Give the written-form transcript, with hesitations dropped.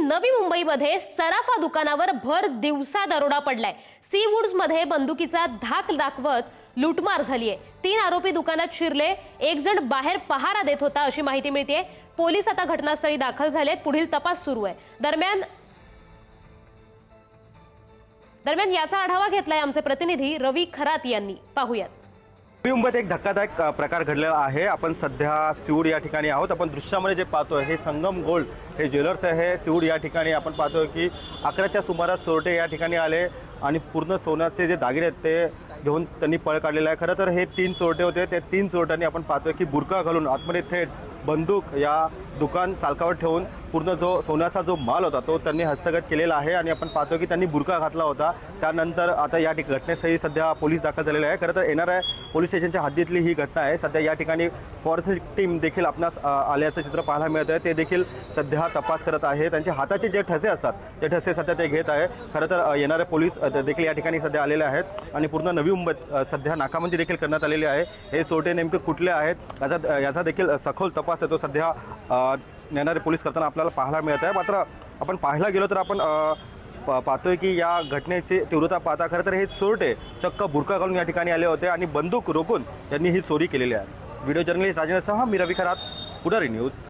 नवी मुंबईमध्ये सराफा दुकानावर भर दिवसा दरोडा पडलाय। सी वुड्स मध्ये बंदुकीचा धाक दाखवत लूटमार झालीये। 3 आरोपी दुकानात शिरले, एक जण बाहेर पहारा देत होता अशी माहिती मिळते। पोलीस आता घटनास्थळी दाखल झालेत, पुढील तपास सुरू आहे। दरम्यान याचा आढावा घेतलाय आमचे प्रतिनिधी रवी खरात यांनी। पाहूयात। नवी मुंबईत एक धक्कादायक प्रकार घडलेला आहे। आपण सध्या सिऊड या ठिकाणी आहोत। आपण दृश्यामध्ये जे पाहतोय हे संगम गोल्ड हे ज्वेलर्स आहे सिऊड या ठिकाणी। आपण पाहतोय की 11च्या सुमारास चोरटे या ठिकाणी आले आणि पूर्ण सोन्याचे जे दागिने आहेत ते घेऊन त्यांनी पळ काढलेला आहे। खरं तर हे 3 चोरटे होते। ते 3 चोरट्यांनी आपण पाहतोय की बुरका घालून आतमध्ये थेट बंदूक या दुकान चालकावर ठेवून पूर्ण जो सोन्याचा जो माल होता तो त्यांनी हस्तगत केलेला आहे। आणि आपण पाहतोय की त्यांनी बुरका घातला होता। त्यानंतर आता या घटनेसही सध्या पोलीस दाखल झालेले आहे। खरं तर येणाऱ्या पोलीस स्टेशनच्या हद्दीतली ही घटना आहे। सध्या या ठिकाणी फॉरेन्सिक टीम देखील आपणास आल्याचं चित्र पाहायला मिळत आहे। ते देखील सध्या तपास करत आहे। त्यांचे हाताचे जे ठसे असतात ते ठसे सध्या ते घेत आहे। खरं तर येणारे पोलीस देखील या ठिकाणी सध्या आलेले आहेत आणि पूर्ण नवी मुंबईत सध्या नाकाबंदी देखील करण्यात आलेली आहे। हे चोरटे नेमके कुठले आहेत याचा देखील सखोल तपास आहे तो सध्या येणारे पोलीस करताना आपल्याला पाहायला मिळत आहे। मात्र आपण पाहायला गेलो तर आपण पाहतोय की या घटनेची तीव्रता पाहता खरं तर हे चोरटे चक्क बुरका घालून या ठिकाणी आले होते आणि बंदूक रोखून यांनी ही चोरी केलेली आहे। व्हिडिओ जर्नलिस्ट राजेंद्र सह मी रवी खरात, पुढारी न्यूज।